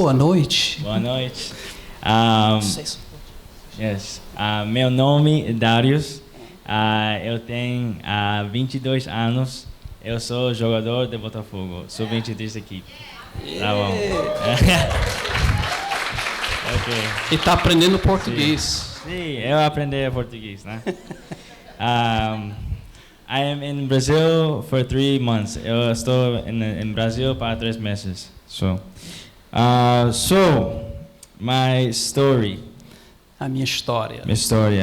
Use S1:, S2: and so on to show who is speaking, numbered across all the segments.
S1: Boa noite.
S2: Boa noite. Meu nome é Darius. Eu tenho 22 anos. Eu sou jogador de Botafogo. Sou 23 aqui. Tá bom. Okay.
S1: E está aprendendo português.
S2: Sim, eu aprendi português, né? I am in Brazil for 3 months. Eu estou em Brasil para 3 meses. So my story.
S1: A minha história.
S2: My story.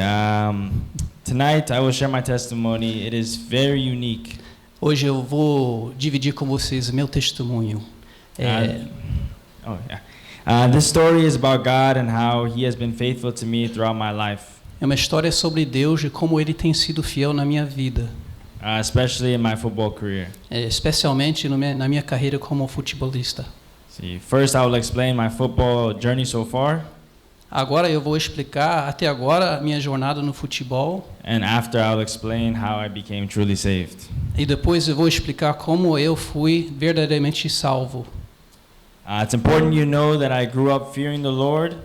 S2: Tonight I will share my testimony. It is very unique.
S1: Hoje eu vou dividir com vocês meu testemunho.
S2: This story is about God and how He has been faithful to me throughout my life.
S1: É uma história sobre Deus e como Ele tem sido fiel na minha vida.
S2: Especially in my football career.
S1: Especialmente na minha carreira como futebolista.
S2: See, first I will explain my football journey so far.
S1: Agora eu vou explicar até agora a minha jornada no futebol.
S2: And after I will explain how I became truly saved.
S1: E depois eu vou explicar como eu fui verdadeiramente salvo.
S2: It's important you know that I grew up fearing the Lord.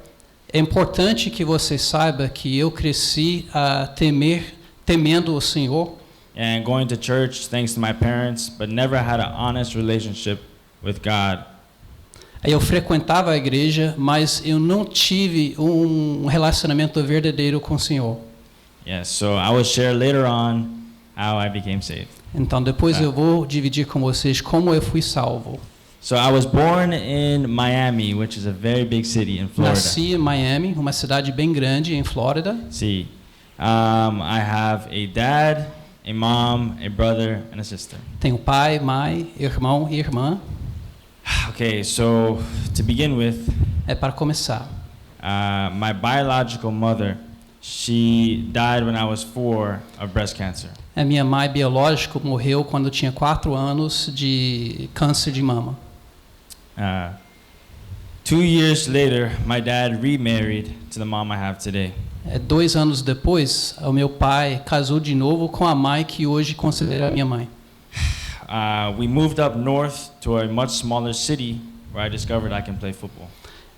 S1: É importante que você saiba que eu cresci temendo o Senhor.
S2: And going to church thanks to my parents, but never had an honest relationship with God.
S1: Eu frequentava a igreja, mas eu não tive um relacionamento verdadeiro com o Senhor.
S2: Yes, so I will share later on how I became saved.
S1: Então depois eu vou dividir com vocês como eu fui salvo.
S2: So I was born in Miami, which is a very big city in Florida.
S1: Nasci em Miami, uma cidade bem grande em Flórida.
S2: See, I have a dad, a mom, a brother, and a sister.
S1: Tenho pai, mãe, irmão e irmã.
S2: Okay, so to begin with,
S1: para começar,
S2: my biological mother, she died when I was 4 of breast cancer.
S1: A minha mãe biológica morreu quando eu tinha 4 anos de câncer de mama.
S2: 2 years later, my dad remarried to the mom I have today.
S1: 2 anos depois, o meu pai casou de novo com a mãe que hoje considero a minha mãe.
S2: We moved up north to a much smaller city where I discovered I can play football.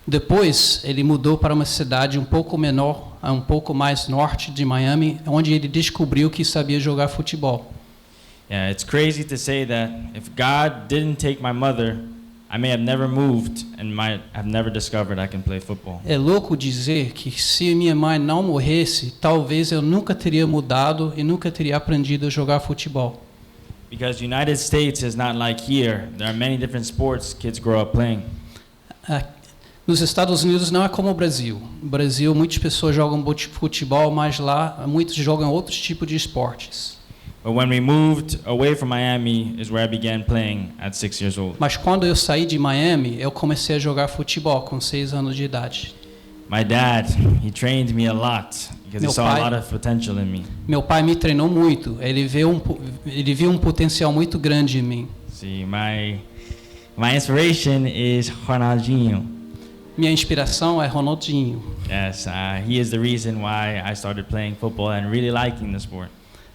S1: Depois, ele mudou para uma cidade um pouco menor, um pouco mais norte de Miami, onde ele descobriu que sabia jogar futebol.
S2: Yeah, it's crazy to say that if God didn't take my mother, I may have never moved and might have never discovered I can play football.
S1: É louco dizer que se minha mãe não morresse, talvez eu nunca teria mudado e nunca teria aprendido a jogar futebol.
S2: Because the United States is not like here. There are many different sports kids grow up playing.
S1: Nos Estados Unidos não é como o Brasil. No Brasil, muitas pessoas jogam futebol, mas lá muitos jogam outros tipos de esportes.
S2: But when we moved away from Miami is where I began playing at 6 years old.
S1: Mas quando eu saí de Miami, eu comecei a jogar futebol com 6 anos de idade.
S2: My dad, he trained me a lot because he saw a lot of potential in me.
S1: Meu pai me treinou muito. Ele viu um potencial muito grande em mim.
S2: See, my inspiration is Ronaldinho.
S1: Minha inspiração é Ronaldinho.
S2: Yes, he is the reason why I started playing football and really liking the sport.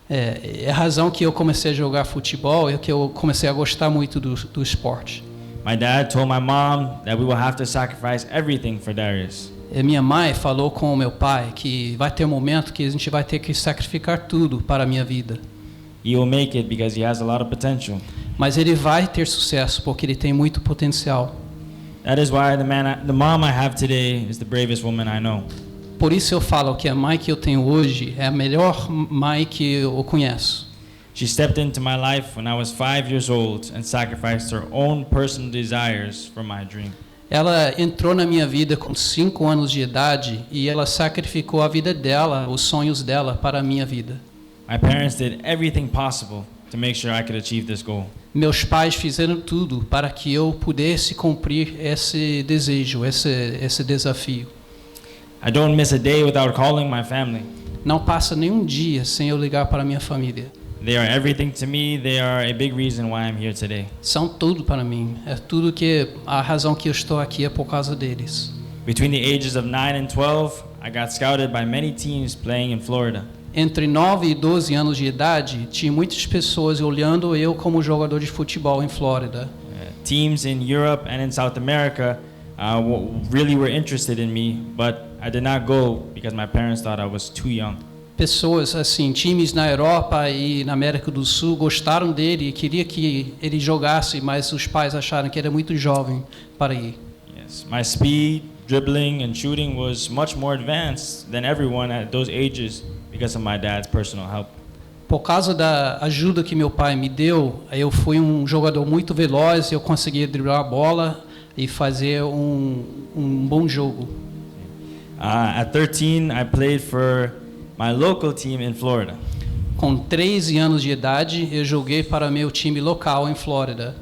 S1: É a razão que eu comecei a jogar futebol e que eu comecei a gostar muito do esporte.
S2: My dad told my mom that we will have to sacrifice everything for Darius.
S1: Minha mãe falou com o meu pai que vai ter um momento que a gente vai ter que sacrificar tudo para a minha vida.
S2: He will make it because he has a lot of potential.
S1: Mas ele vai ter sucesso porque ele tem muito potencial.
S2: That is why the mom I have today is the bravest woman I know.
S1: Por isso eu falo que a mãe que eu tenho hoje é a melhor mãe que eu conheço.
S2: She stepped into my life when I was 5 years old and sacrificed her own personal desires for my dream.
S1: Ela entrou na minha vida com 5 anos de idade e ela sacrificou a vida dela, os sonhos dela para a minha vida.
S2: My parents did everything possible to make sure I could achieve this goal.
S1: Meus pais fizeram tudo para que eu pudesse cumprir esse desejo, esse desafio.
S2: I don't miss a day without calling my family.
S1: Não passa nenhum dia sem eu ligar para a minha família.
S2: They are everything to me. They are a big reason why I'm here today.
S1: São tudo para mim. É tudo que a razão que eu estou aqui é por causa deles.
S2: Between the ages of 9 and 12, I got scouted by many teams playing in Florida.
S1: Entre 9 e 12 anos de idade, tinha muitas pessoas olhando eu como jogador de futebol em Flórida.
S2: Teams in Europe and in South America really were interested in me, but I did not go because my parents thought I was too young.
S1: Pessoas assim, times na Europa e na América do Sul gostaram dele e queria que ele jogasse, mas os pais acharam que era muito jovem para ir.
S2: Yes, my speed, dribbling, and shooting was much more advanced than everyone at those ages because of my dad's personal help.
S1: Por causa da ajuda que meu pai me deu, eu fui um jogador muito veloz, eu conseguia driblar a bola e fazer um bom jogo.
S2: At 13, I played for my local team in Florida.
S1: Com 13 anos de idade, eu joguei para meu time local em Flórida.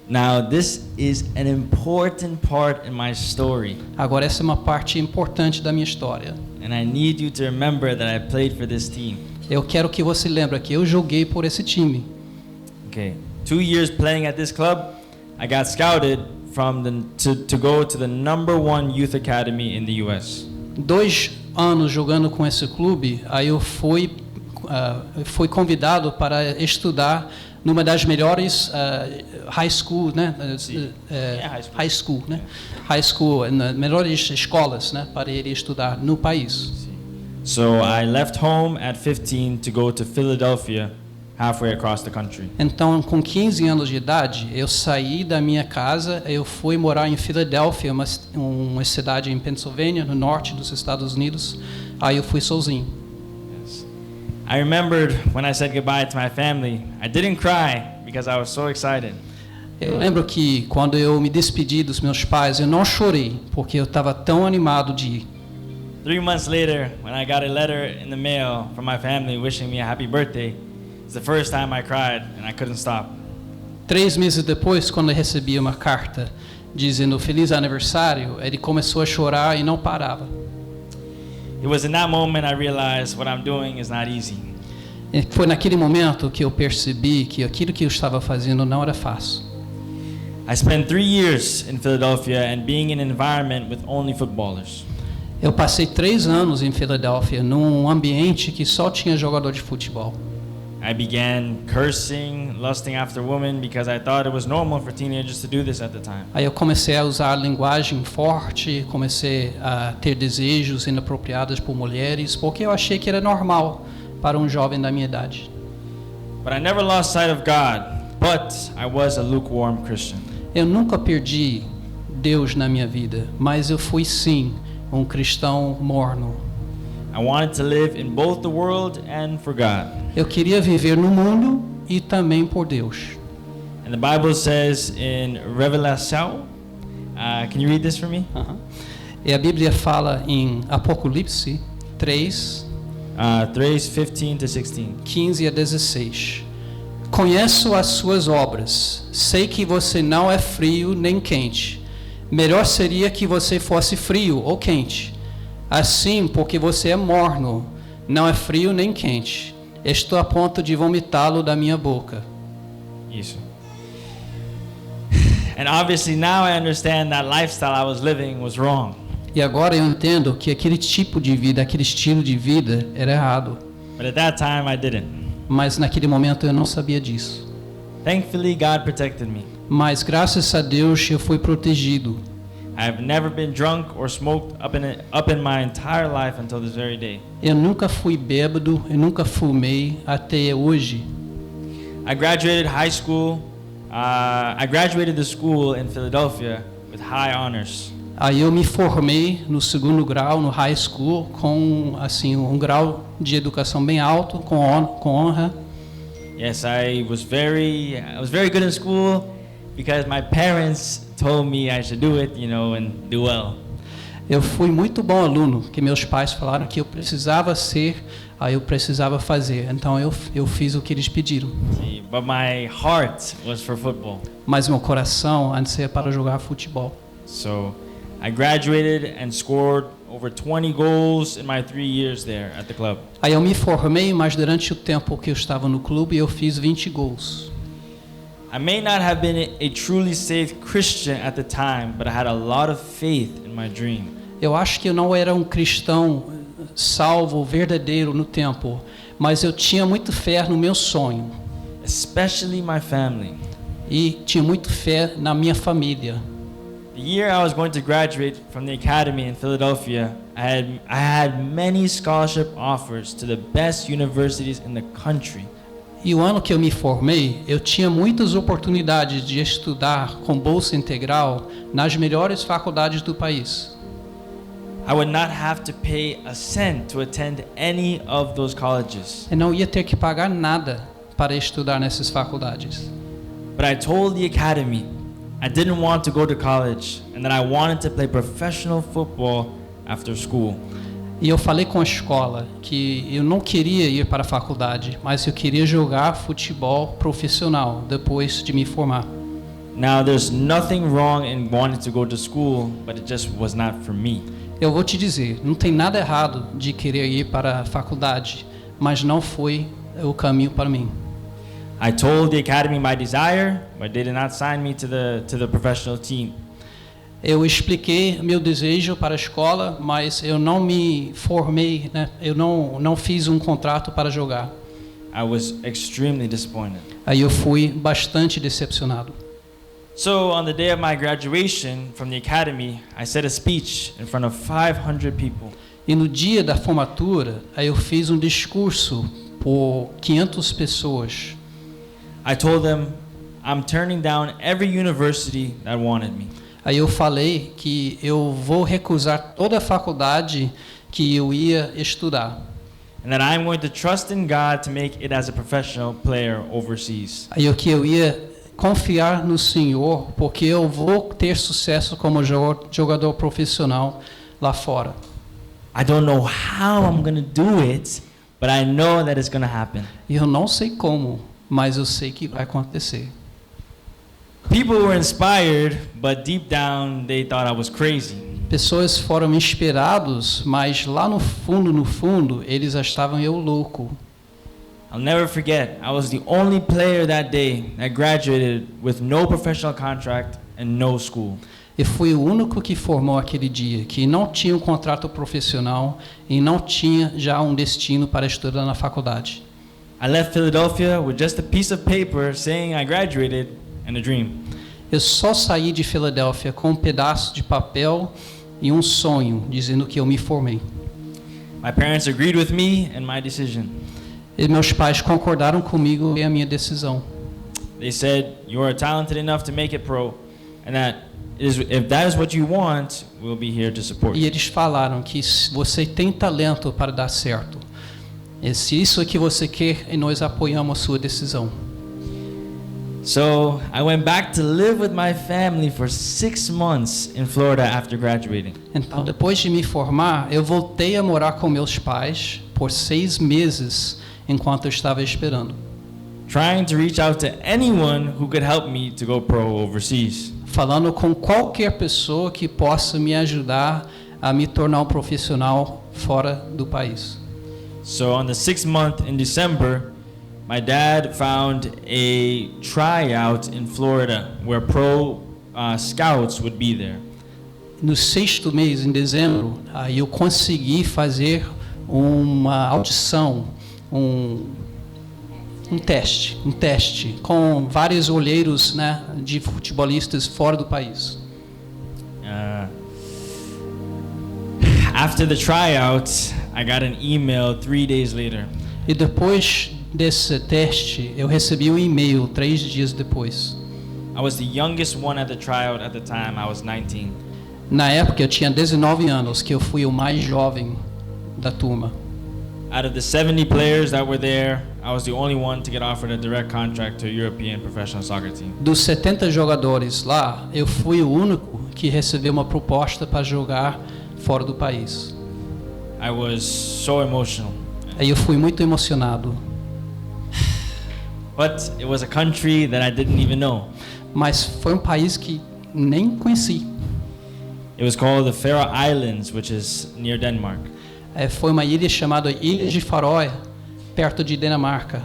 S2: Now, this is an important part in my story.
S1: Agora essa é uma parte importante da minha história.
S2: And I need you to remember that I played for this team.
S1: Eu quero que você lembre que eu joguei por esse time.
S2: Okay. 2 years playing at this club, I got scouted to go to the #1 youth academy in the US.
S1: 2 anos jogando com esse clube, aí eu fui convidado para estudar numa das melhores high school, né? High school, né? High school, nas melhores escolas, né? Para ele estudar no país.
S2: So I left home at 15 to go to Philadelphia, halfway across the country.
S1: Então, com 15 anos de idade, eu saí da minha casa, eu fui morar em Filadélfia, uma cidade em Pennsylvania, no norte dos Estados Unidos. Aí eu fui sozinho.
S2: Yes. I remembered when I said goodbye to my family, I didn't cry because I was so excited.
S1: Eu lembro que quando eu me despedi dos meus pais, eu não chorei, porque eu estava tão animado de ir.
S2: 3 months later, when I got a letter in the mail from my family wishing me a happy birthday, it's the first time I cried and I couldn't stop.
S1: 3 meses depois, quando eu recebi uma carta dizendo feliz aniversário, ele começou a chorar e não parava.
S2: It was in that moment I realized what I'm doing is not easy.
S1: E foi naquele momento que eu percebi que aquilo que eu estava fazendo não era fácil.
S2: I spent 3 years in Philadelphia and being in an environment with only footballers.
S1: Eu passei 3 anos em Filadélfia num ambiente que só tinha jogador de futebol.
S2: I began cursing, lusting after women because I thought it was normal for teenagers to do this at the time.
S1: Aí eu comecei a usar linguagem forte, comecei a ter desejos inapropriados por mulheres, porque eu achei que era normal para um jovem da minha idade.
S2: But I never lost sight of God, but I was a lukewarm Christian.
S1: Eu nunca perdi Deus na minha vida, mas eu fui sim um cristão morno.
S2: I wanted to live in both the world and for God.
S1: Eu queria viver no mundo e também por Deus.
S2: And the Bible says in Revelation, can you read this for me?
S1: E a Bíblia fala em Apocalipse 3,
S2: 3:15 to 16.
S1: 15 a 16. Conheço as suas obras, sei que você não é frio nem quente. Melhor seria que você fosse frio ou quente. Assim, porque você é morno, não é frio nem quente. Estou a ponto de vomitá-lo da minha boca.
S2: Isso. And obviously now I understand that lifestyle I was living was wrong.
S1: E agora eu entendo que aquele tipo de vida, aquele estilo de vida era errado.
S2: But at that time I didn't.
S1: Mas naquele momento eu não sabia disso.
S2: Thankfully God protected me.
S1: Mas graças a Deus eu fui protegido.
S2: I've never been drunk or smoked up in my entire life until this very day.
S1: Eu nunca fui bêbado, eu nunca fumei até hoje.
S2: I graduated high school. I graduated the school in Philadelphia with high honors.
S1: Aí eu me formei no 2º grau no high school com assim um grau de educação bem alto, com honra.
S2: Yes, I was very good in school because my parents told me I should do it, and do well.
S1: Eu fui muito bom aluno, que meus pais falaram que eu precisava ser, aí eu precisava fazer. Então eu fiz o que eles pediram.
S2: But my heart was for football.
S1: Mas meu coração antes era para jogar futebol.
S2: So I graduated and scored over 20 goals in my 3 years there at the club.
S1: Aí eu me formei, mas durante o tempo que eu estava no clube eu fiz 20 gols.
S2: I may not have been a truly saved Christian at the time, but I had a lot of faith in my dream.
S1: Eu acho que eu não era um cristão salvo, verdadeiro no tempo, mas eu tinha muito fé no meu sonho.
S2: Especially my family.
S1: E tinha muito fé na minha família.
S2: The year I was going to graduate from the academy in Philadelphia, I had many scholarship offers to the best universities in the country.
S1: E o ano que eu me formei, eu tinha muitas oportunidades de estudar com bolsa integral nas melhores faculdades do país.
S2: I would not have to pay a cent to attend any of those colleges.
S1: Eu não ia ter que pagar nada para estudar nessas faculdades.
S2: But I told the academy I didn't want to go to college and that I wanted to play professional football after school.
S1: E eu falei com a escola que eu não queria ir para a faculdade, mas eu queria jogar futebol profissional depois de me formar.
S2: Now there's nothing wrong in wanting to go to school, but it just was not for me.
S1: Eu vou te dizer, não tem nada errado de querer ir para a faculdade, mas não foi o caminho para mim.
S2: I told the academy my desire, but they did not sign me to the professional team.
S1: Eu expliquei meu desejo para a escola, mas eu não me formei, né? Eu não fiz um contrato para jogar.
S2: I was extremely disappointed.
S1: Aí eu fui bastante decepcionado.
S2: So on the day of my graduation from the academy, I said a speech in front of 500 people.
S1: E no dia da formatura, aí eu fiz um discurso por 500 pessoas.
S2: I told them I'm turning down every university that wanted me.
S1: Aí eu falei que eu vou recusar toda a faculdade que eu ia estudar.
S2: And that I'm going to trust in God to make it as a professional player overseas.
S1: Aí que eu ia confiar no Senhor, porque eu vou ter sucesso como jogador profissional lá fora.
S2: I don't know how I'm going to do it, but I know that it's going to happen.
S1: E eu não sei como, mas eu sei que vai acontecer.
S2: People were inspired, but deep down they thought I was crazy.
S1: Pessoas foram inspirados, mas lá no fundo, eles achavam eu louco.
S2: I'll never forget, I was the only player that day that graduated with no professional contract and no school.
S1: Eu fui o único que formou aquele dia, que não tinha um contrato profissional e não tinha já um destino para estudar na faculdade.
S2: I left Philadelphia with just a piece of paper saying I graduated and a dream.
S1: Eu só saí de Filadélfia com um pedaço de papel e um sonho, dizendo que eu me formei.
S2: My parents agreed with me and my decision.
S1: E meus pais concordaram comigo e a minha decisão.
S2: They said, you are talented enough to make it pro, and that if that is what you want, we'll be here to support
S1: E
S2: you.
S1: eles falaram que você tem talento para dar certo. E se isso é que você quer, e nós apoiamos a sua decisão.
S2: So I went back to live with my family for 6 months in Florida after graduating.
S1: Então, depois de me formar, eu voltei a morar com meus pais por 6 meses, enquanto eu estava esperando.
S2: Trying to reach out to anyone who could help me to go pro overseas.
S1: Falando com qualquer pessoa que possa me ajudar a me tornar um profissional fora do país.
S2: So on the 6th month in December, my dad found a tryout in Florida where pro scouts would be there.
S1: No 6º mês, em dezembro, aí eu consegui fazer uma audição, um teste com vários olheiros, né, de futebolistas fora do país.
S2: After the tryout, I got an email 3 days later.
S1: E depois desse teste, eu recebi um e-mail 3 dias depois.
S2: I was the youngest one at the tryout at the time. I was 19.
S1: Na época eu tinha 19 anos, que eu fui o mais jovem da turma.
S2: Out of the 70 players that were there, I was the only one to get offered a direct contract to a European professional soccer team.
S1: Dos 70 jogadores lá, eu fui o único que recebeu uma proposta para jogar fora do país.
S2: I was so emotional.
S1: Aí eu fui muito emocionado.
S2: But it was a country that I didn't even know.
S1: Mas foi um país que nem conheci.
S2: It was called the Faroe Islands, which is near Denmark.
S1: Foi uma ilha chamada Ilha de Faroe, perto de Dinamarca.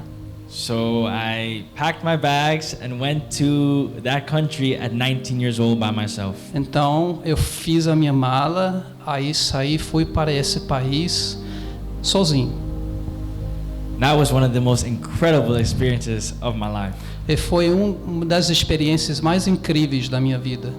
S2: So I packed my bags and went to that country at 19 years old by myself.
S1: Então eu fiz a minha mala, aí saí, fui para esse país sozinho.
S2: That was one of the most incredible experiences of my life.
S1: E foi uma das experiências mais incríveis da minha vida.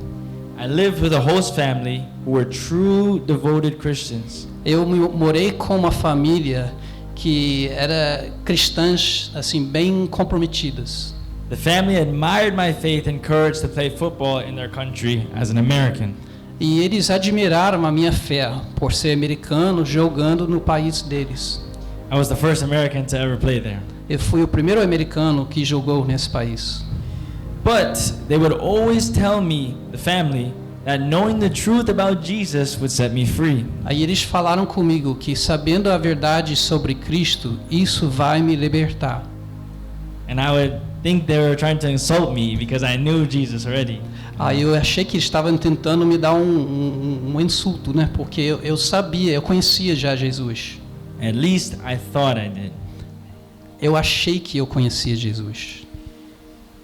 S2: I lived with a host family who were true devoted Christians.
S1: Eu morei com uma família que era cristãs, assim, bem comprometidas.
S2: The family admired my faith and courage to play football in their country as an American.
S1: E eles admiraram a minha fé por ser americano jogando no país deles.
S2: I was the first American to ever play there.
S1: Eu fui o primeiro americano que jogou nesse país.
S2: But they would always tell me, the family, that knowing the truth about Jesus would set me free.
S1: Aí eles falaram comigo que sabendo a verdade sobre Cristo, isso vai me libertar.
S2: And I would think they were trying to insult me because I knew Jesus already.
S1: Aí eu achei que eles estavam tentando me dar um insulto, né? Porque eu sabia, eu conhecia já Jesus.
S2: At least I thought I did.
S1: Eu achei que eu conhecia Jesus.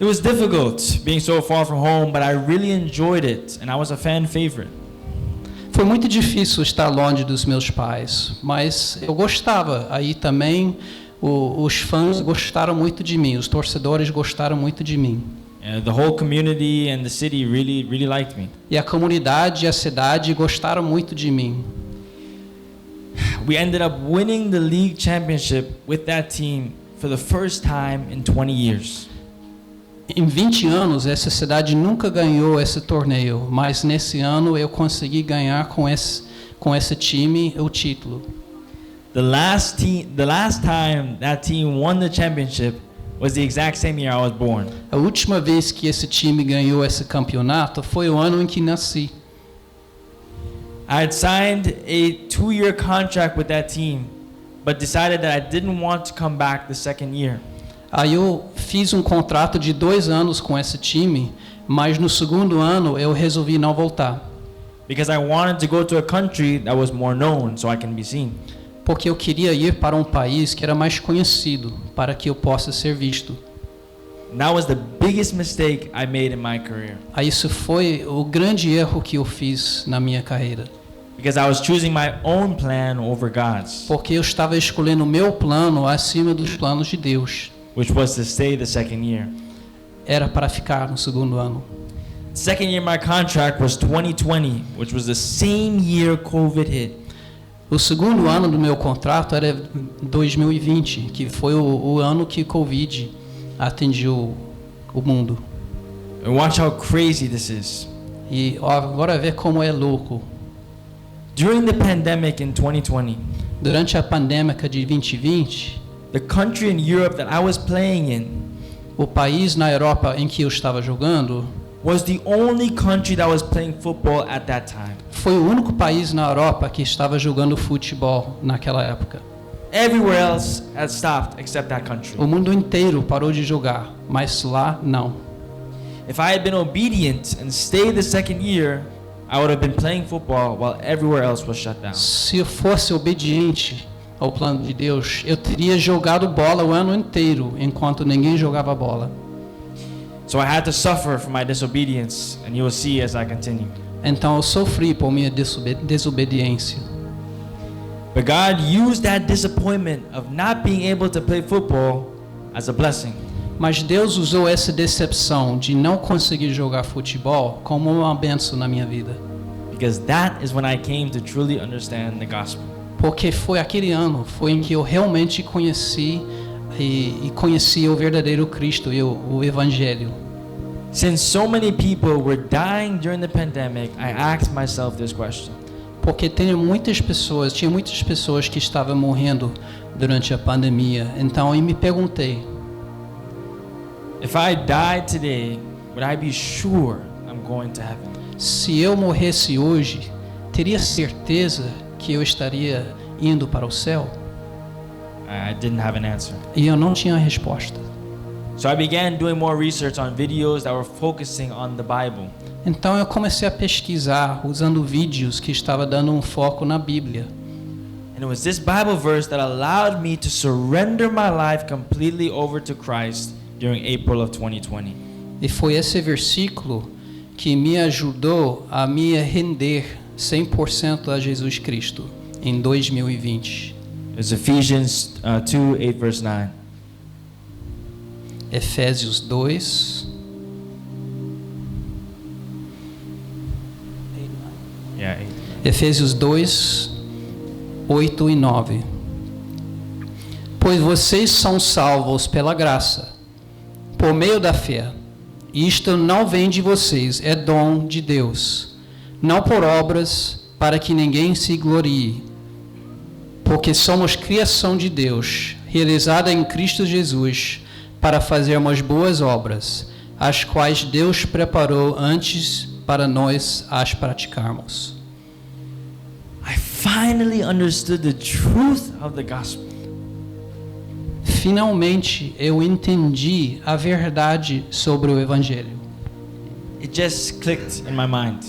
S2: It was difficult being so far from home, but I really enjoyed it, and I was a fan favorite.
S1: Foi muito difícil estar longe dos meus pais, mas eu gostava. Aí também os fãs gostaram muito de mim, os torcedores gostaram muito de mim.
S2: The whole community and the city really liked me.
S1: E a comunidade e a cidade gostaram muito de mim.
S2: We ended up winning the league championship with that team for the first time in 20 years.
S1: Em 20 anos, essa cidade nunca ganhou esse torneio, mas nesse ano eu consegui ganhar com esse time o título.
S2: The last time that team won the championship was the exact same year I was born.
S1: A última vez que esse time ganhou esse campeonato foi o ano em que nasci.
S2: I had signed a 2-year contract with that team, but decided that I didn't want to come back the second year.
S1: Aí eu fiz um contrato de 2 anos com esse time, mas no segundo ano eu resolvi não voltar.
S2: Because I wanted to go to a country that was more known so I can be seen.
S1: Porque eu queria ir para um país que era mais conhecido, para que eu possa ser visto.
S2: And that was the biggest mistake I made in my career.
S1: Aí isso foi o grande erro que eu fiz na minha carreira.
S2: Because I was choosing my own plan over God's.
S1: Porque eu estava escolhendo o meu plano acima dos planos de Deus.
S2: Which was to stay the second year.
S1: Era para ficar no segundo ano.
S2: The second year my contract was 2020, which was the same year COVID hit.
S1: O segundo ano do meu contrato era 2020, que foi o ano que Covid atingiu o mundo.
S2: And watch how crazy this is.
S1: E agora vê como é louco.
S2: During the pandemic in 2020,
S1: durante a pandemia de 2020,
S2: the country in Europe that I was playing in,
S1: o país na Europa em que eu estava jogando,
S2: was the only country that was playing football at that time.
S1: Foi o único país na Europa que estava jogando futebol naquela época.
S2: Everywhere else had stopped except that country.
S1: O mundo inteiro parou de jogar, mas lá não.
S2: If I had been obedient and stayed the second year, I would have been playing football while everywhere else was shut down.
S1: Se eu fosse obediente ao plano de Deus, eu teria jogado bola o ano inteiro, enquanto ninguém jogava bola.
S2: So I had to suffer for my disobedience, and you will see as I continue.
S1: Então eu sofri por minha desobediência.
S2: But God used that disappointment of not being able to play football as a blessing.
S1: Mas Deus usou essa decepção de não conseguir jogar futebol como uma bênção na minha vida.
S2: Because that is when I came to truly understand the gospel.
S1: Porque foi aquele ano, foi em que eu realmente conheci o verdadeiro Cristo e o Evangelho.
S2: Since so many people were dying during the pandemic, I asked myself this question.
S1: Porque tinha muitas pessoas que estavam morrendo durante a pandemia. Então eu me perguntei:
S2: if I died today, would I be sure I'm going to heaven?
S1: Se eu morresse hoje, teria certeza que eu estaria indo para o céu?
S2: I didn't have an answer.
S1: E eu não tinha resposta.
S2: So I began doing more research on videos that were focusing on the Bible.
S1: Então eu comecei a pesquisar usando vídeos que estava dando um foco na Bíblia.
S2: And it was this Bible verse that allowed me to surrender my life completely over to Christ during April of 2020.
S1: E foi esse versículo que me ajudou a me render 100% a Jesus Cristo em 2020.
S2: It's Ephesians 2:8 verse 9.
S1: Efésios 2. Efésios 2, 8 e 9. Pois vocês são salvos pela graça, por meio da fé. Isto não vem de vocês, é dom de Deus, não por obras, para que ninguém se glorie. Porque somos criação de Deus, realizada em Cristo Jesus, para fazermos boas obras, as quais Deus preparou antes para nós as praticarmos.
S2: I finally understood the truth of the gospel.
S1: Finalmente eu entendi a verdade sobre o Evangelho.
S2: It just clicked in my mind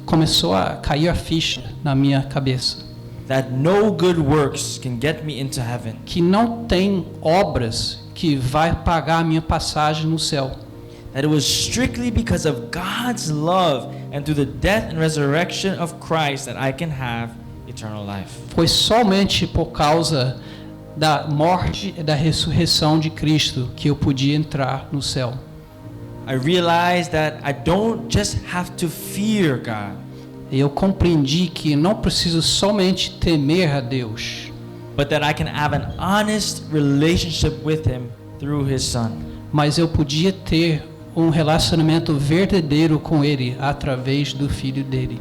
S1: Começou a cair a ficha na minha cabeça.
S2: that no good works can get me into heaven.
S1: Que não tem obras que vai pagar a minha passagem no céu.
S2: That it was strictly because of God's love and through the death and resurrection of Christ that I can have eternal life.
S1: Foi somente por causa da morte e da ressurreição de Cristo que eu podia entrar no céu.
S2: I realized that I don't just have to fear God,
S1: E eu compreendi que não preciso somente temer a Deus,
S2: but that I can have an honest relationship with Him through His Son.
S1: mas eu podia ter um relacionamento verdadeiro com Ele através do Filho dele.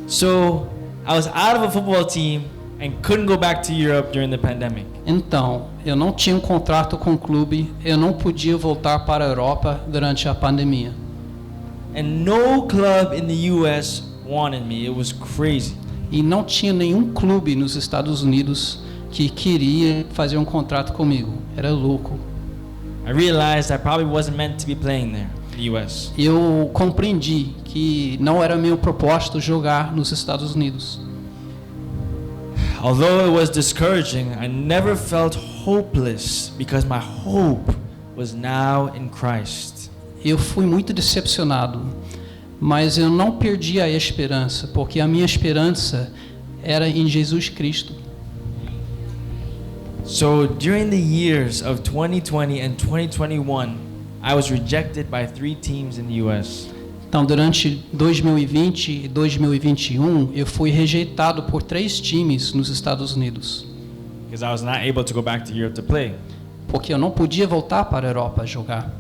S2: So I was out of a football team and couldn't go back to Europe during the pandemic.
S1: Então, eu não tinha um contrato com o clube, eu não podia voltar para a Europa durante a pandemia.
S2: And no club in the US wanted me. It was crazy.
S1: E não tinha nenhum clube nos Estados Unidos que queria fazer um contrato comigo. Era louco.
S2: I realized I probably wasn't meant to be playing there in the US.
S1: Eu compreendi que não era meu propósito jogar nos Estados Unidos.
S2: Although it was discouraging, I never felt hopeless because my hope was now in Christ.
S1: Eu fui muito decepcionado, mas eu não perdi a esperança, porque a minha esperança era em Jesus Cristo.
S2: So during the years of 2020 and 2021, I was rejected by 3 teams in the US.
S1: Então, durante 2020 e 2021, eu fui rejeitado por 3 times nos Estados Unidos,
S2: Because I was not able to go back to Europe to play.
S1: porque eu não podia voltar para a Europa jogar.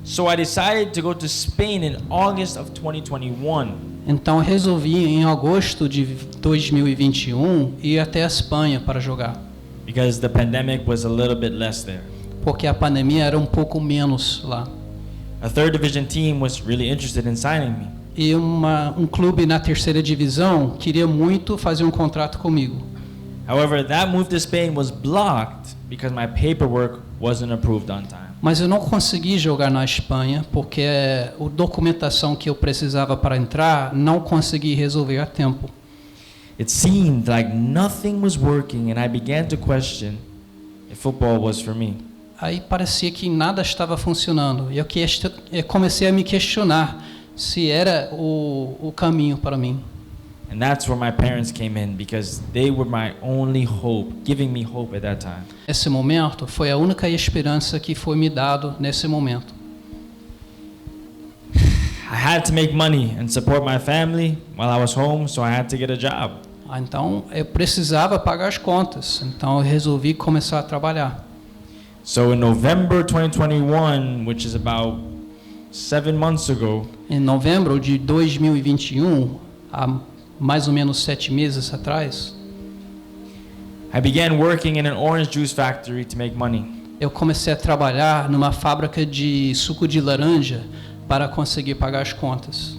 S2: So I decided to go to Spain in August of 2021.
S1: Então, eu resolvi, em agosto de 2021, ir até a Espanha para jogar,
S2: Because the pandemic was a little bit less there.
S1: porque a pandemia era um pouco menos lá.
S2: A 3rd division team was really interested in signing me.
S1: E um clube na 3ª divisão queria muito fazer um contrato comigo.
S2: However, that move to Spain was blocked because my paperwork wasn't approved on time.
S1: Mas eu não consegui jogar na Espanha porque a documentação que eu precisava para entrar não consegui resolver a tempo.
S2: It seemed like nothing was working and I began to question if football was for me.
S1: Aí parecia que nada estava funcionando. E eu comecei a me questionar se era o caminho para mim.
S2: And that's where my parents came in because they were my only hope, giving me hope at that time.
S1: Esse momento foi a única esperança que foi me dado nesse momento.
S2: I had to make money and support my family while I was home, so I had to get a job.
S1: Então eu precisava pagar as contas. Então eu resolvi começar a trabalhar.
S2: So in November 2021, which is about 7 months ago,
S1: Em novembro de 2021, há mais ou menos 7 meses atrás,
S2: I began working in an orange juice factory to make money.
S1: eu comecei a trabalhar numa fábrica de suco de laranja para conseguir pagar as contas.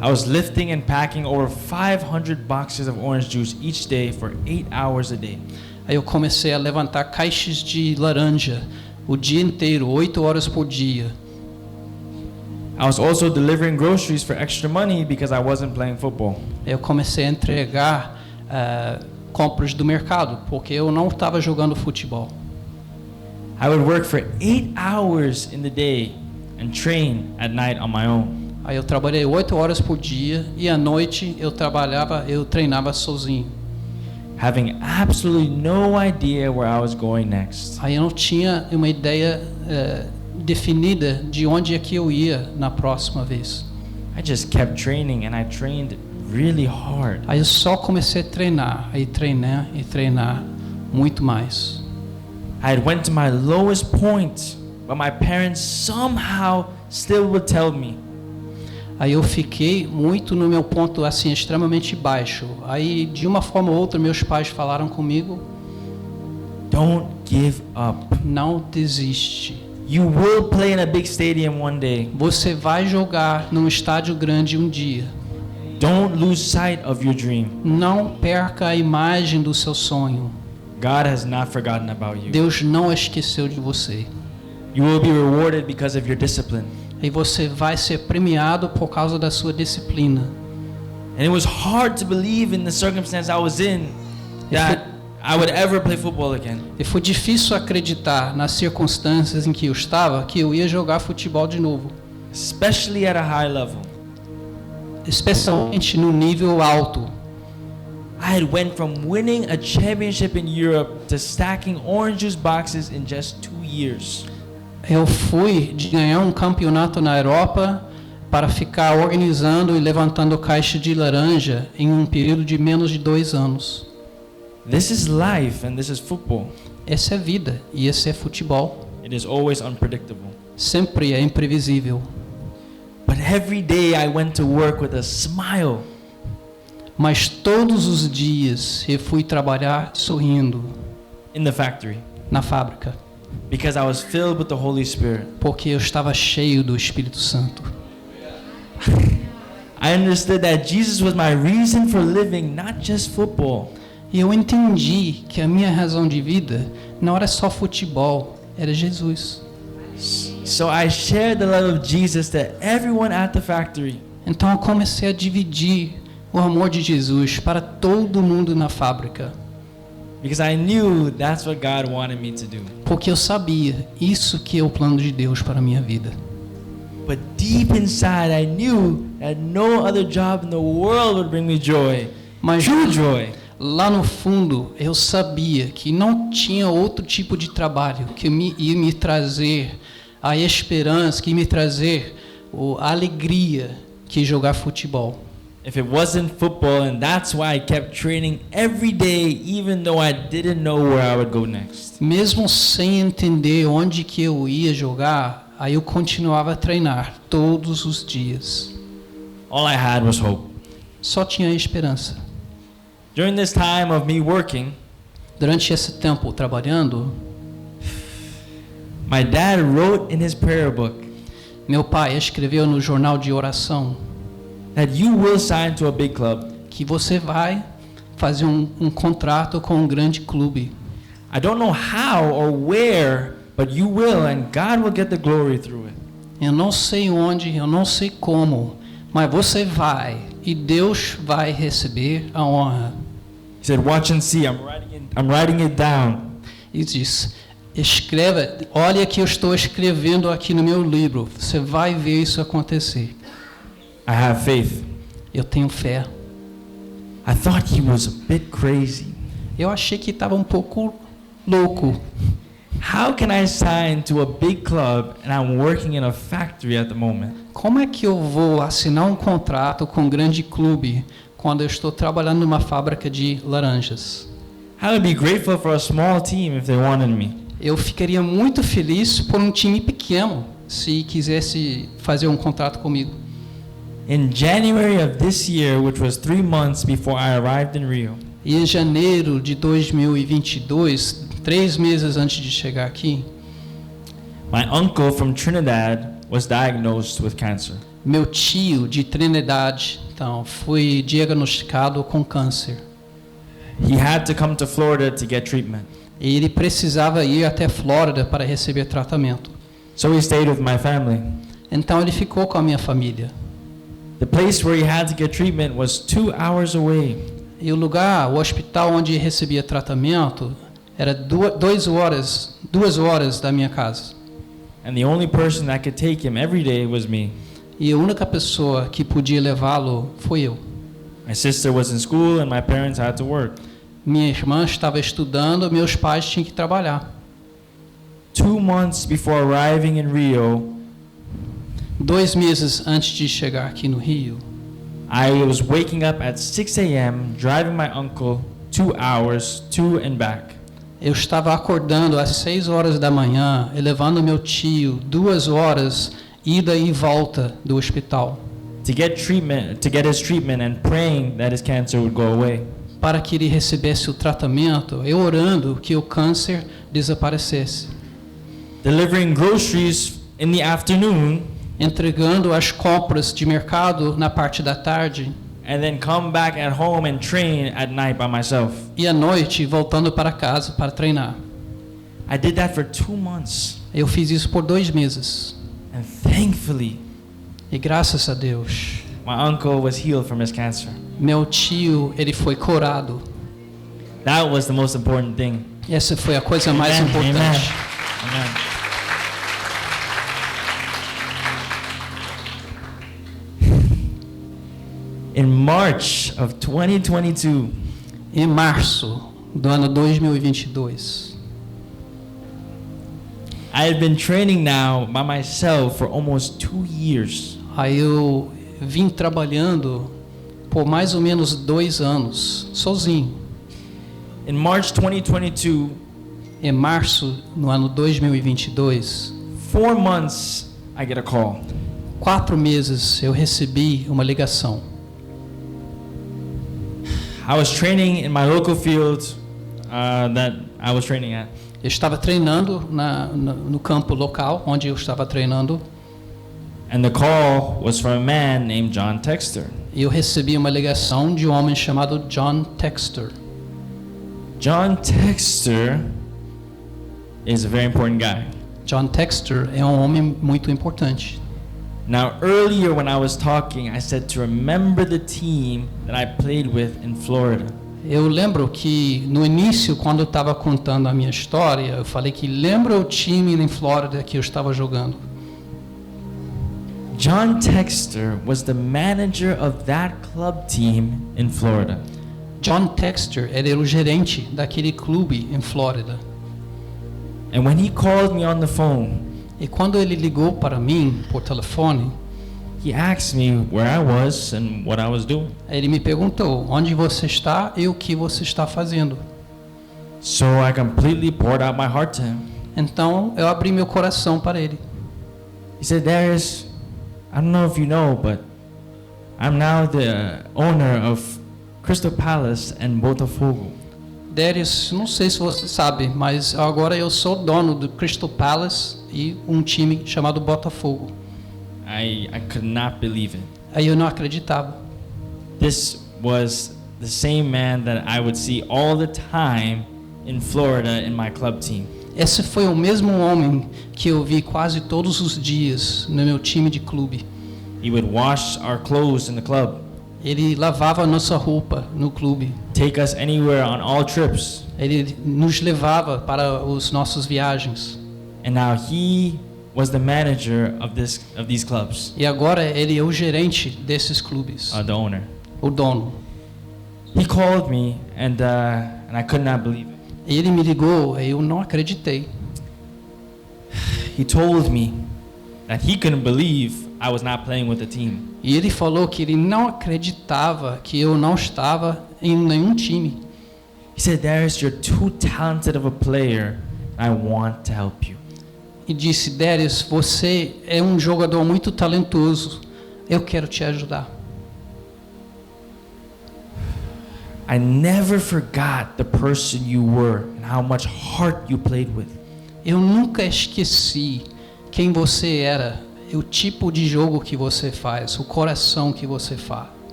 S2: I was lifting and packing over 500 boxes of orange juice each day for 8 hours a day.
S1: Aí eu comecei a levantar caixas de laranja o dia inteiro, 8 horas por dia.
S2: I was also delivering groceries for extra money because I wasn't playing football.
S1: Eu comecei a entregar compras do mercado, porque eu não estava jogando futebol.
S2: I would work for 8 hours in the day and train at night on my own.
S1: Aí eu trabalhei 8 horas por dia e à noite eu treinava sozinho.
S2: Having absolutely no idea where I was going next.
S1: Aí eu não tinha uma ideia definida de onde é que eu ia na próxima vez.
S2: I just kept training and I trained really hard.
S1: Aí eu só comecei a treinar, e treinar muito mais.
S2: I had went to my lowest point, but my parents somehow still would tell me,
S1: Aí eu fiquei muito no meu ponto assim extremamente baixo. Aí de uma forma ou outra meus pais falaram comigo:
S2: don't give up.
S1: não desiste.
S2: You will play in a big stadium one day.
S1: Você vai jogar num estádio grande um dia.
S2: Don't lose sight of your dream.
S1: Não perca a imagem do seu sonho.
S2: God has not forgotten about you.
S1: Deus não esqueceu de você.
S2: You will be rewarded because of your discipline.
S1: E você vai ser premiado por causa da sua disciplina.
S2: And it was hard to believe in the circumstance I was in that I would ever play football again.
S1: E foi difícil acreditar nas circunstâncias em que eu estava que eu ia jogar futebol de novo.
S2: Especially at a high level.
S1: Especialmente no nível alto.
S2: I had went from winning a championship in Europe to stacking orange juice boxes in just 2 years.
S1: Eu fui de ganhar um campeonato na Europa para ficar organizando e levantando caixa de laranja em um período de menos de 2 anos.
S2: This is life and this is football.
S1: Essa é vida e esse é futebol.
S2: It is always unpredictable.
S1: Sempre é imprevisível.
S2: But every day I went to work with a smile.
S1: Mas todos os dias eu fui trabalhar sorrindo
S2: In the factory.
S1: na fábrica,
S2: Because I was filled with the Holy Spirit.
S1: porque eu estava cheio do Espírito Santo.
S2: I understood that Jesus was my reason for living, not just football.
S1: E eu entendi que a minha razão de vida não era só futebol, era Jesus.
S2: So I shared the love of Jesus to everyone at the factory.
S1: Então eu comecei a dividir o amor de Jesus para todo mundo na fábrica,
S2: Because I knew that's what God wanted me to do.
S1: porque eu sabia isso que é o plano de Deus para a minha vida.
S2: But deep inside I knew that no other job in the world would bring me joy.
S1: Mas
S2: True joy.
S1: lá no fundo eu sabia que não tinha outro tipo de trabalho que ia me trazer a esperança, que ia me trazer a alegria que jogar futebol.
S2: If it wasn't football, and that's why I kept training every day, even though I didn't know where I would go next.
S1: Mesmo sem entender onde que eu ia jogar, aí eu continuava a treinar todos os dias.
S2: All I had was hope.
S1: Só tinha esperança.
S2: During this time of me working,
S1: Durante esse tempo trabalhando,
S2: my dad wrote in his prayer book
S1: meu pai escreveu no jornal de oração
S2: that you will sign to a big club.
S1: que você vai fazer um contrato com um grande clube.
S2: I don't know how or where, but you will, and God will get the glory through it.
S1: Eu não sei onde, eu não sei como, mas você vai e Deus vai receber a honra.
S2: He said, "Watch and see. I'm writing it down."
S1: E diz: escreva, olha que eu estou escrevendo aqui no meu livro. Você vai ver isso acontecer.
S2: I have faith.
S1: Eu tenho fé.
S2: I thought he was a bit crazy.
S1: Eu achei que estava um pouco louco.
S2: How can I sign to a big club and I'm working in a factory at the moment?
S1: Como é que eu vou assinar um contrato com um grande clube quando eu estou trabalhando numa fábrica de laranjas?
S2: I would be grateful for a small team if they wanted me.
S1: Eu ficaria muito feliz por um time pequeno se quisesse fazer um contrato comigo.
S2: In January of this year, which was 3 months before I arrived in Rio,
S1: E em janeiro de 2022, 3 meses antes de chegar aqui,
S2: my uncle from Trinidad was diagnosed with cancer.
S1: meu tio de Trinidad, então, foi diagnosticado com câncer.
S2: He had to come to Florida to get treatment.
S1: E ele precisava ir até Flórida para receber tratamento.
S2: So he stayed with my family.
S1: Então ele ficou com a minha família.
S2: The place where he had to get treatment was 2 hours away.
S1: E o hospital onde recebia tratamento era 2 horas da minha casa.
S2: And the only person that could take him every day was me.
S1: E a única pessoa que podia levá-lo foi eu.
S2: My sister was in school and my parents had to work.
S1: Minha irmã estava estudando, meus pais tinham que trabalhar.
S2: 2 months before arriving in Rio,
S1: 2 meses antes de chegar aqui no Rio,
S2: I was waking up at 6 a.m., driving my uncle 2 hours to and back.
S1: Eu estava acordando às 6 horas da manhã e levando meu tio 2 horas ida e volta do hospital.
S2: To get his treatment and praying that his cancer would go away.
S1: Para que ele recebesse o tratamento, eu orando que o câncer desaparecesse.
S2: Delivering groceries in the afternoon.
S1: Entregando as compras de mercado na parte da tarde.
S2: And then come back at home and train at night by myself.
S1: E à noite voltando para casa para treinar.
S2: I did that for 2 months.
S1: Eu fiz isso por 2 meses.
S2: And thankfully,
S1: e graças a Deus,
S2: my uncle was healed from his cancer.
S1: Meu tio, ele foi curado.
S2: That was the most important thing.
S1: Essa foi a coisa mais importante.
S2: Amen. In March of 2022,
S1: em março do ano 2022,
S2: I had been training now by myself for almost 2 years.
S1: Aí eu vim trabalhando por mais ou menos 2 anos, sozinho.
S2: In March 2022,
S1: em março no ano 2022,
S2: 4 months, I get a call.
S1: 4 meses eu recebi uma ligação.
S2: I was training in my local field that I was training at.
S1: Eu estava treinando no campo local onde eu estava treinando.
S2: And the call was from a man named John Texter.
S1: E eu recebi uma ligação de um homem chamado John Texter.
S2: John Texter is a very important guy.
S1: John Texter é um homem muito importante.
S2: Now, earlier when I was talking, I said to remember the team that I played with in Florida.
S1: Eu lembro que no início, quando eu estava contando a minha história, eu falei que lembra o time em Flórida que eu estava jogando.
S2: John Texter was the manager of that club team in Florida.
S1: John Texter era o gerente daquele clube em Flórida.
S2: And when he called me on the phone,
S1: e quando ele ligou para mim por telefone,
S2: he asked me where I was and what I was doing.
S1: Ele me perguntou onde você está e o que você está fazendo.
S2: So I completely poured out my heart to him.
S1: Então eu abri meu coração para ele.
S2: He said, Darius, I don't know if you know, but I'm now the owner of Crystal Palace and Botafogo.
S1: Darius, não sei se você sabe, mas agora eu sou dono do Crystal Palace e um time chamado Botafogo.
S2: I could not believe it.
S1: Aí eu não acreditava.
S2: This was the same man that I would see all the time in Florida in my club team.
S1: Esse foi o mesmo homem que eu vi quase todos os dias no meu time de clube.
S2: He would wash our clothes in the club.
S1: Ele lavava nossa roupa no clube.
S2: Take us anywhere on all trips.
S1: Ele nos levava para os nossos viagens.
S2: And now he was the manager of these clubs.
S1: E agora ele é o gerente desses clubes.
S2: The owner.
S1: O dono.
S2: He called me and I could not believe it.
S1: Ele me ligou e eu não acreditei.
S2: He told me that he couldn't believe I was not playing with the team.
S1: E ele falou que ele não acreditava que eu não estava em nenhum time.
S2: He said, Darius, you're too talented of a player. I want to help you.
S1: E disse, Darius, você é um jogador muito talentoso. Eu quero te ajudar.
S2: I never forgot the person you were and how much heart you played with.
S1: Eu nunca esqueci quem você era, o tipo de jogo que você faz, o coração que você faz.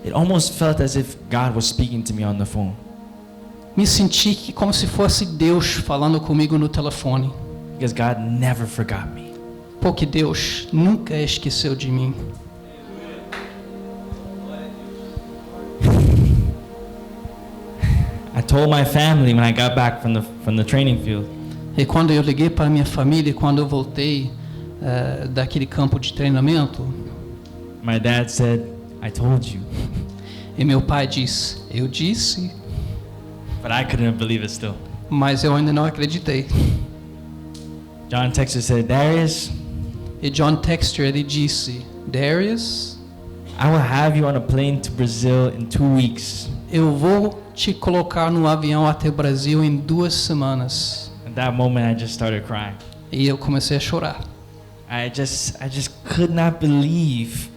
S2: It almost felt as if God was speaking to me on the phone.
S1: Me senti como se fosse Deus falando comigo no telefone.
S2: Because God never forgot me.
S1: Porque Deus nunca esqueceu de mim.
S2: I told my family when I got back from the training field.
S1: E quando eu liguei para minha família, quando eu voltei daquele campo de treinamento,
S2: my dad said, I told you.
S1: E meu pai disse, eu disse.
S2: But I couldn't believe it still.
S1: Mas eu ainda não acreditei.
S2: John Texter said, Darius.
S1: E John Texter ele disse, Darius.
S2: I will have you on a plane to Brazil in 2 weeks.
S1: Eu vou te colocar no avião até o Brasil em 2 semanas.
S2: At that moment, I just started crying.
S1: E eu comecei a chorar.
S2: I just could not believe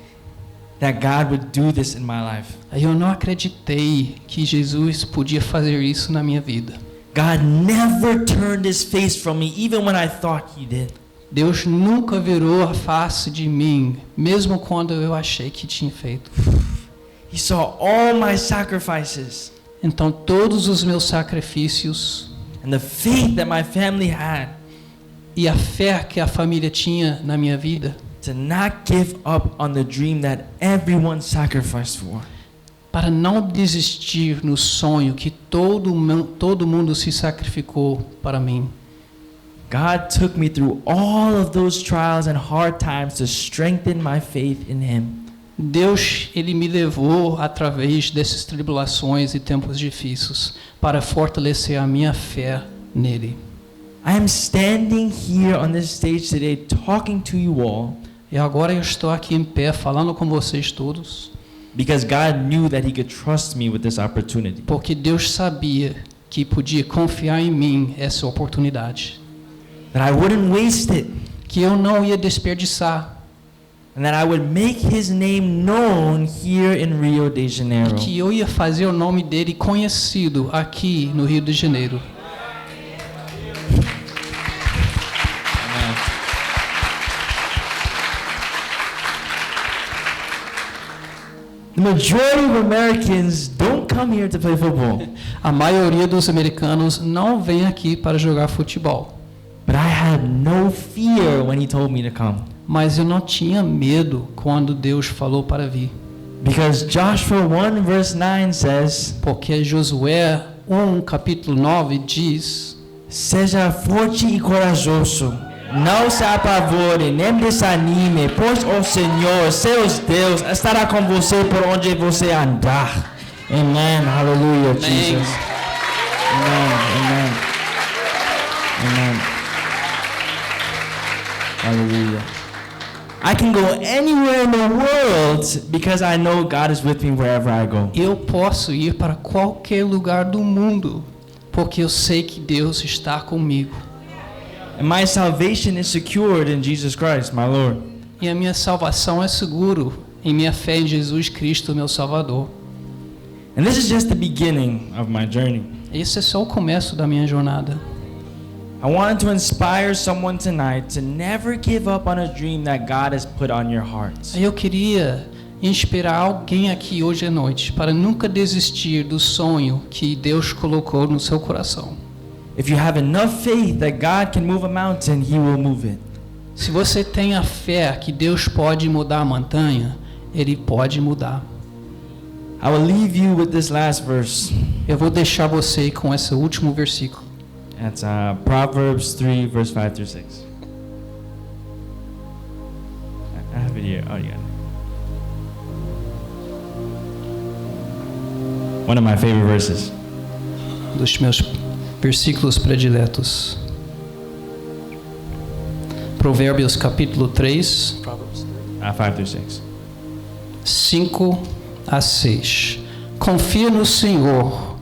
S2: that God would do this in my life.
S1: Eu não acreditei que Jesus podia fazer isso na minha vida.
S2: God never turned his face from me, even when I thought he did.
S1: Deus nunca virou a face de mim, mesmo quando eu achei que tinha feito.
S2: He saw all my sacrifices
S1: Então todos os meus sacrifícios
S2: and the faith that my family had
S1: e a fé que a família tinha na minha vida,
S2: to not give up on the dream that everyone sacrificed for.
S1: para não desistir no sonho que todo mundo se sacrificou para mim.
S2: God took me through all of those trials and hard times to strengthen my faith in him.
S1: Deus, ele me levou através dessas tribulações e tempos difíceis para fortalecer a minha fé nele.
S2: I am standing here on this stage today talking to you all
S1: E agora eu estou aqui em pé falando com vocês todos,
S2: because God knew that he could trust me with this opportunity.
S1: porque Deus sabia que podia confiar em mim essa oportunidade,
S2: That I wouldn't waste it.
S1: que eu não ia desperdiçar,
S2: And that I would make his name known here in Rio de
S1: e
S2: Janeiro.
S1: que eu ia fazer o nome dele conhecido aqui no Rio de Janeiro.
S2: The majority of Americans don't come here to play football.
S1: A maioria dos americanos não vem aqui para jogar futebol,
S2: But I had no fear when he told me to come.
S1: mas eu não tinha medo quando Deus falou para vir,
S2: Because Joshua 1 verse 9 says,
S1: porque Josué 1 capítulo 9 diz:
S2: seja forte e corajoso, não se apavore, nem desanime, pois o Senhor, seus Deus, estará com você por onde você andar. Amen. Hallelujah,
S1: Amém.
S2: Jesus. Amen. Amen. Amen. Hallelujah. I can go anywhere in the world because I know God is with me wherever I go.
S1: Eu posso ir para qualquer lugar do mundo, porque eu sei que Deus está comigo.
S2: And my salvation is secured in Jesus Christ, my Lord.
S1: E a minha salvação é seguro em minha fé em Jesus Cristo, meu Salvador.
S2: And this is just the beginning of my journey.
S1: Esse é só o começo da minha jornada.
S2: I wanted to inspire someone tonight to never give up on a dream that God has put on your hearts.
S1: Eu queria inspirar alguém aqui hoje à noite para nunca desistir do sonho que Deus colocou no seu coração.
S2: If you have enough faith that God can move a mountain, he will move it.
S1: Se você tem a fé que Deus pode mudar a montanha, Ele pode mudar.
S2: I will leave you with this last verse.
S1: Eu vou deixar você com esse último versículo.
S2: That's Proverbs 3 verse 5 through 6. I have it here. Oh, yeah. One of my favorite verses.
S1: Dos meus versículos prediletos. Provérbios capítulo 3,
S2: 5 through 6.
S1: 5 a 6. Confia no Senhor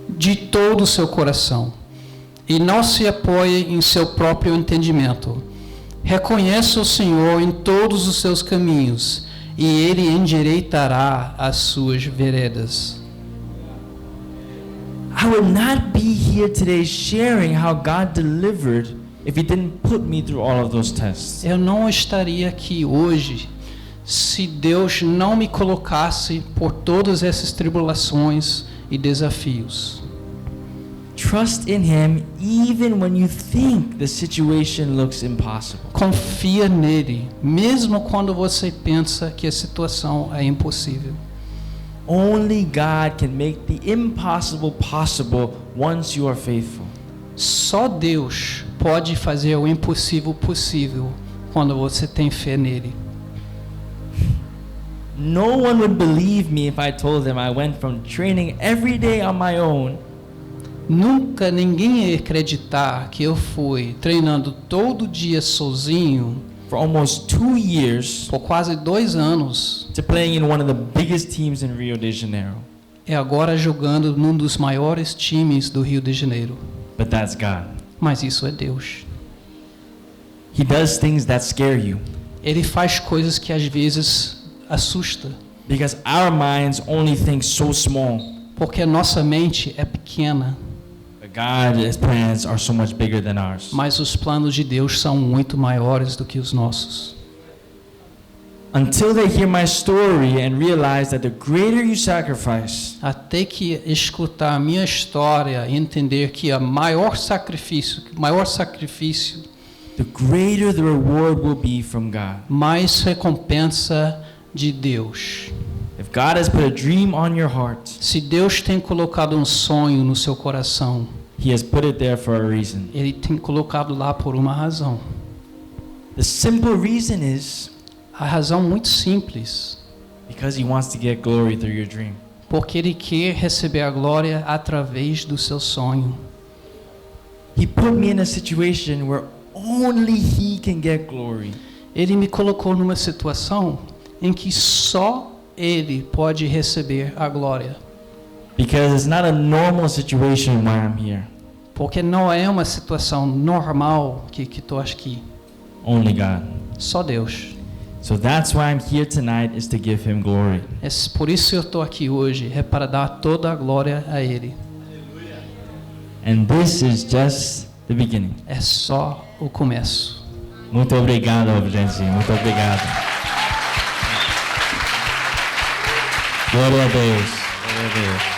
S1: de todo o seu coração e não se apoie em seu próprio entendimento. Reconheça o Senhor em todos os seus caminhos e Ele endireitará as suas veredas.
S2: I would not be here today sharing how God delivered if he didn't put me through all of those tests.
S1: Eu não estaria aqui hoje se Deus não me colocasse por todas essas tribulações e desafios.
S2: Trust in him even when you think the situation looks impossible.
S1: Confia nele, mesmo quando você pensa que a situação é impossível.
S2: Only God can make the impossible possible once you are faithful.
S1: Só Deus pode fazer o impossível possível quando você tem fé nele.
S2: No one would believe me if I told them I went from training every day on my own
S1: Nunca ninguém ia acreditar que eu fui treinando todo dia sozinho
S2: for almost 2 years
S1: por quase 2 anos,
S2: to playing in one of the biggest teams in Rio de Janeiro.
S1: e agora jogando num dos maiores times do Rio de Janeiro.
S2: But that's God.
S1: Mas isso é Deus.
S2: He does things that scare you
S1: Ele faz coisas que às vezes assusta,
S2: because our minds only think so small.
S1: porque a nossa mente é pequena,
S2: But God's plans are so much bigger than ours.
S1: mas os planos de Deus são muito maiores do que os nossos.
S2: Until they hear my story and realize that the greater you sacrifice,
S1: Até que escutar a minha história e entender que o maior sacrifício,
S2: the greater the reward will be from God.
S1: mais recompensa de Deus.
S2: If God has put a dream on your heart,
S1: Se Deus tem colocado um sonho no seu coração,
S2: He has put it there for a reason.
S1: Ele tem colocado lá por uma razão.
S2: The simple reason is
S1: A razão muito simples,
S2: because He wants to get glory through your dream.
S1: porque Ele quer receber a glória através do seu sonho.
S2: He put me in a situation where only He can get glory.
S1: Ele me colocou numa situação em que só Ele pode receber a glória.
S2: Because it's not a normal situation why I'm here.
S1: Porque não é uma situação normal que estou aqui.
S2: Only God.
S1: Só Deus.
S2: So that's why I'm here tonight, is to give Him glory.
S1: É por isso que eu estou aqui hoje, é para dar toda a glória a Ele.
S2: And this is just the beginning.
S1: É só o começo.
S2: Muito obrigado, gente. Muito obrigado. Glória a Deus. Glória a Deus.